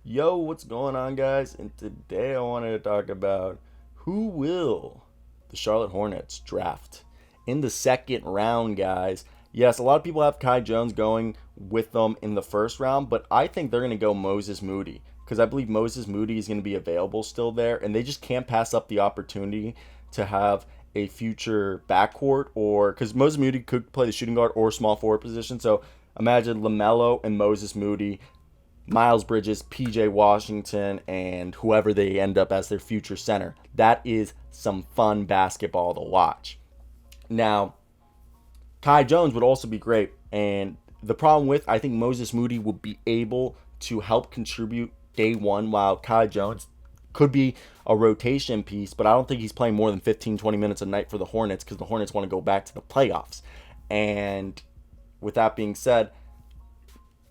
Yo, what's going on, guys? And today I wanted to talk about who will the Charlotte Hornets draft in the second round, guys. Yes, a lot of people have Kai Jones going with them in the first round, but I think they're going to go Moses Moody because I believe Moses Moody is going to be available still there, and they just can't pass up the opportunity to have a future backcourt or because Moses Moody could play the shooting guard or small forward position. So imagine LaMelo and Moses Moody, Miles Bridges, PJ Washington, and whoever they end up as their future center. That is some fun basketball to watch. Now, Kai Jones would also be great. And the problem with, I think Moses Moody would be able to help contribute day one, while Kai Jones could be a rotation piece, but I don't think he's playing more than 15, 20 minutes a night for the Hornets because the Hornets want to go back to the playoffs. And with that being said,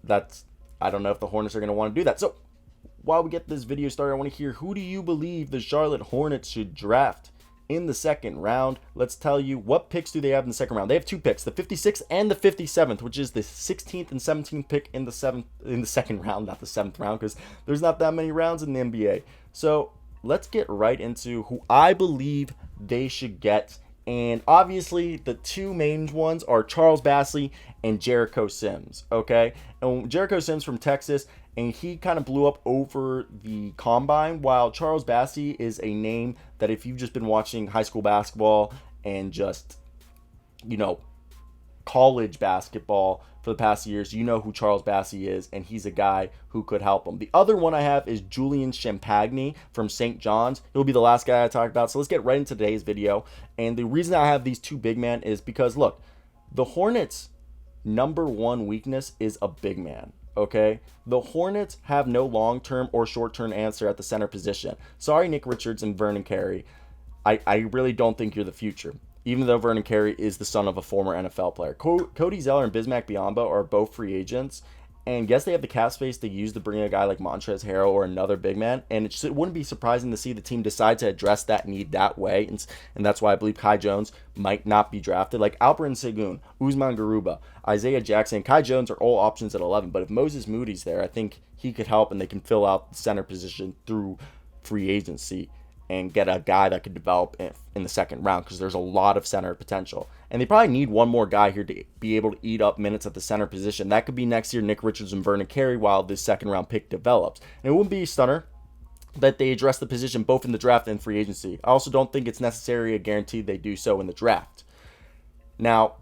that's I don't know if the Hornets are going to want to do that. So while we get this video started, I want to hear, who do you believe the Charlotte Hornets should draft in the second round? Let's tell you, what picks do they have in the second round? They have two picks, the 56th and the 57th, which is the 16th and 17th pick in the second round, not the seventh round, because there's not that many rounds in the NBA. So let's get right into who I believe they should get. And obviously, the two main ones are Charles Bassey and Jericho Sims. Okay, and Jericho Sims from Texas, and he kind of blew up over the combine. While Charles Bassey is a name that, if you've just been watching high school basketball and just, you know, college basketball for the past years, you know who Charles Bassey is, and he's a guy who could help him. The other one I have is Julian Shanpagi from St. John's. He'll be the last guy I talk about. So let's get right into today's video. And the reason I have these two big men is because, look, the Hornets' number one weakness is a big man. Okay, the Hornets have no long-term or short-term answer at the center position. Sorry, Nick Richards and Vernon Carey. I really don't think you're the future, even though Vernon Carey is the son of a former NFL player. Cody, Zeller, and Bismack Biyombo are both free agents. And yes, they have the cap space to use to bring a guy like Montrezl Harrell or another big man. And it wouldn't be surprising to see the team decide to address that need that way. And that's why I believe Kai Jones might not be drafted. Like Alperen Sengun, Usman Garuba, Isaiah Jackson, and Kai Jones are all options at 11. But if Moses Moody's there, I think he could help, and they can fill out the center position through free agency and get a guy that could develop in the second round, because there's a lot of center potential. And they probably need one more guy here to be able to eat up minutes at the center position. That could be next year, Nick Richards and Vernon Carey, while this second round pick develops. And it wouldn't be a stunner that they address the position both in the draft and free agency. I also don't think it's necessary or guaranteed they do so in the draft. Now,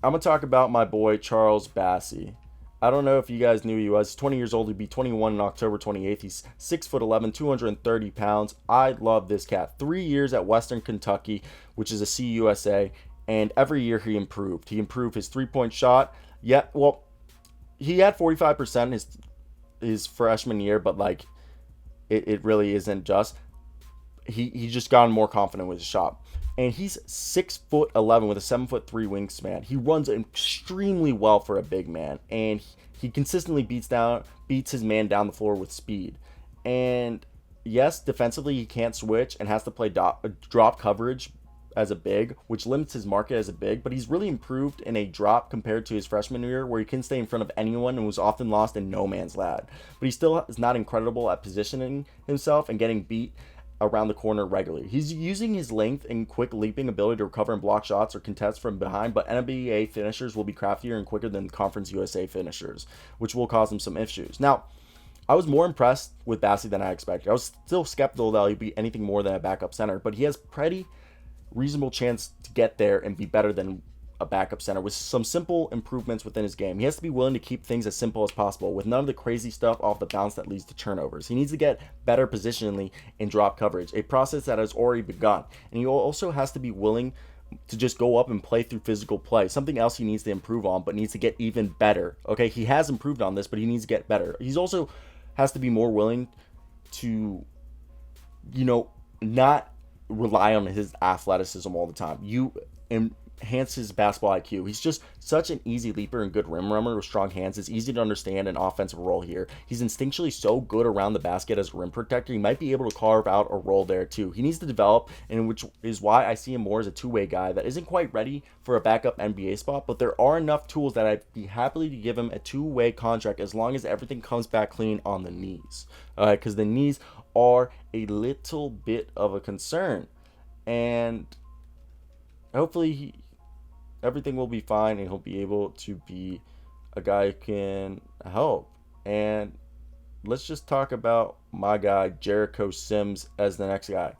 I'm going to talk about my boy Charles Bassey. I don't know if you guys knew he was 20 years old. He'd be 21 on October 28th. He's 6'11", 230 pounds. I love this cat. 3 years at Western Kentucky, which is a CUSA, and every year he improved. He improved his three-point shot. He had 45% his freshman year, but like it really isn't just. He just gotten more confident with his shot. And he's 6'11" with a 7'3" wingspan. He runs extremely well for a big man, and he consistently beats his man down the floor with speed. And yes, defensively he can't switch and has to play drop coverage as a big, which limits his market as a big, but he's really improved in a drop compared to his freshman year, where he couldn't stay in front of anyone and was often lost in no man's land. But he still is not incredible at positioning himself and getting beat around the corner regularly. He's using his length and quick leaping ability to recover and block shots or contest from behind, but NBA finishers will be craftier and quicker than Conference USA finishers, which will cause him some issues. Now, I was more impressed with Bassey than I expected. I was still skeptical that he'd be anything more than a backup center, but he has pretty reasonable chance to get there and be better than a backup center with some simple improvements within his game. He has to be willing to keep things as simple as possible with none of the crazy stuff off the bounce that leads to turnovers. He needs to get better positionally in drop coverage, a process that has already begun. And he also has to be willing to just go up and play through physical play. Something else he needs to improve on, but needs to get even better. Okay, he has improved on this, but he needs to get better. He's also has to be more willing to, not rely on his athleticism all the time. enhance his basketball IQ. He's just such an easy leaper and good rim runner with strong hands. It's easy to understand an offensive role here. He's instinctually so good around the basket as a rim protector. He might be able to carve out a role there too. He needs to develop, and which is why I see him more as a two-way guy that isn't quite ready for a backup NBA spot, but there are enough tools that I'd be happily to give him a two-way contract as long as everything comes back clean on the knees. Because the knees are a little bit of a concern. And hopefully everything will be fine and he'll be able to be a guy who can help. And let's just talk about my guy, Jericho Sims, as the next guy.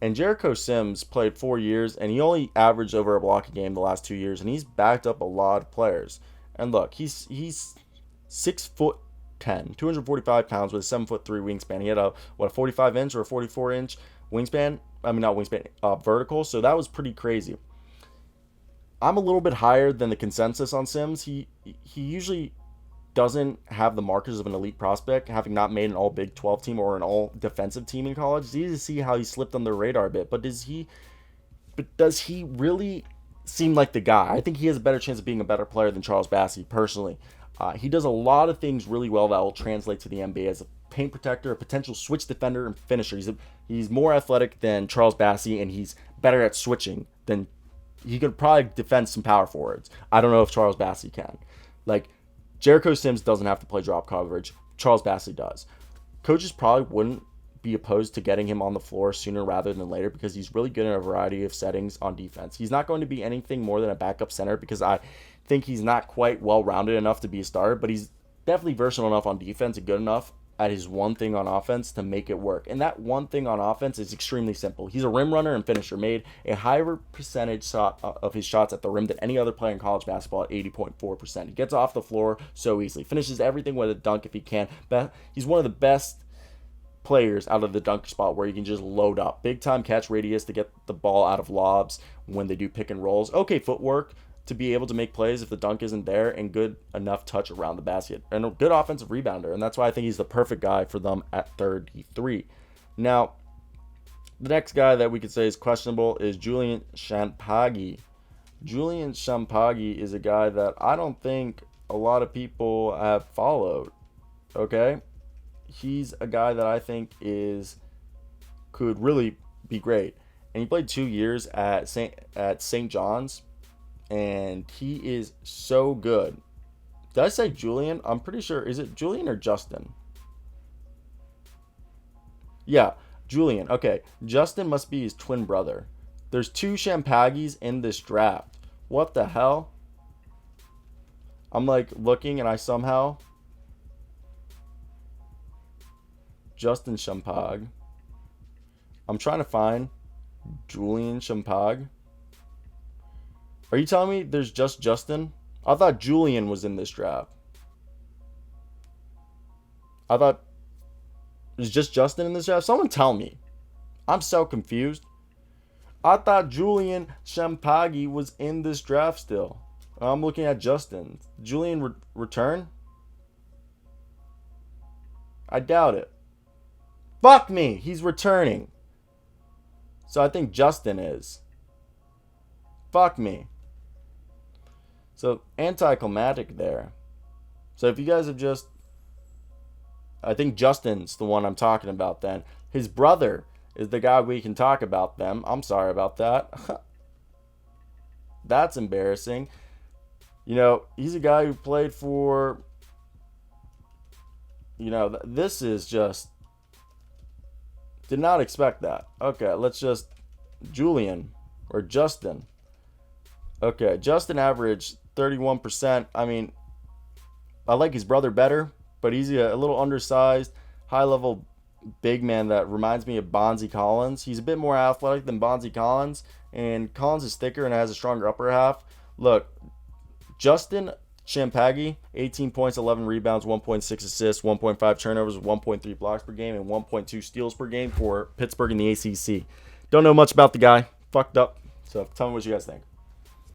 And Jericho Sims played 4 years, and he only averaged over a block a game the last 2 years, and he's backed up a lot of players. And look, he's 6'10", 245 pounds with a 7'3" wingspan. He had a 45-inch or a 44-inch wingspan. I mean, not wingspan, vertical. So that was pretty crazy. I'm a little bit higher than the consensus on Sims. He usually doesn't have the markers of an elite prospect, having not made an all Big 12 team or an all defensive team in college. It's easy to see how he slipped on the radar a bit. But does he really seem like the guy? I think he has a better chance of being a better player than Charles Bassey, personally. He does a lot of things really well that will translate to the NBA as a paint protector, a potential switch defender, and finisher. He's more athletic than Charles Bassey, and he's better at switching than he could probably defend some power forwards. I don't know if Charles Bassey can. Like, Jericho Sims doesn't have to play drop coverage. Charles Bassey does. Coaches probably wouldn't be opposed to getting him on the floor sooner rather than later because he's really good in a variety of settings on defense. He's not going to be anything more than a backup center because I think he's not quite well-rounded enough to be a starter, but he's definitely versatile enough on defense and good enough at his one thing on offense to make it work. And that one thing on offense is extremely simple. He's a rim runner and finisher, made a higher percentage shot of his shots at the rim than any other player in college basketball at 80.4%. He gets off the floor so easily, finishes everything with a dunk if he can. But he's one of the best players out of the dunk spot where you can just load up. Big time catch radius to get the ball out of lobs when they do pick and rolls. Okay footwork to be able to make plays if the dunk isn't there, and good enough touch around the basket, and a good offensive rebounder, and that's why I think he's the perfect guy for them at 33. Now, the next guy that we could say is questionable is Julian Shanpagi. Julian Shanpagi is a guy that I don't think a lot of people have followed, okay? He's a guy that I think could really be great, and he played 2 years at St. John's, and he is so good. Did I say Julian? I'm pretty sure. Is it Julian or Justin? Yeah, Julian. Okay, Justin must be his twin brother. There's 2 Shanpagis in this draft. What the hell? I'm like looking and I somehow... Justin Shanpag. I'm trying to find Julian Shanpag. Are you telling me there's just Justin? I thought Julian was in this draft. I thought there's just Justin in this draft. Someone tell me. I'm so confused. I thought Julian Shanpagi was in this draft still. I'm looking at Justin. Julian return? I doubt it. Fuck me. He's returning. So I think Justin is. Fuck me. So, anticlimactic there. So, if you guys have just... I think Justin's the one I'm talking about then. His brother is the guy we can talk about them. I'm sorry about that. That's embarrassing. You know, he's a guy who played for... You know, this is just... Did not expect that. Okay, let's just... Julian. Or Justin. Okay, Justin averaged 31%. I mean, I like his brother better, but he's a little undersized, high-level big man that reminds me of Bonzi Collins. He's a bit more athletic than Bonzi Collins, and Collins is thicker and has a stronger upper half. Look, Justin Shanpagi, 18 points, 11 rebounds, 1.6 assists, 1.5 turnovers, 1.3 blocks per game, and 1.2 steals per game for Pittsburgh in the ACC. Don't know much about the guy. Fucked up. So tell me what you guys think.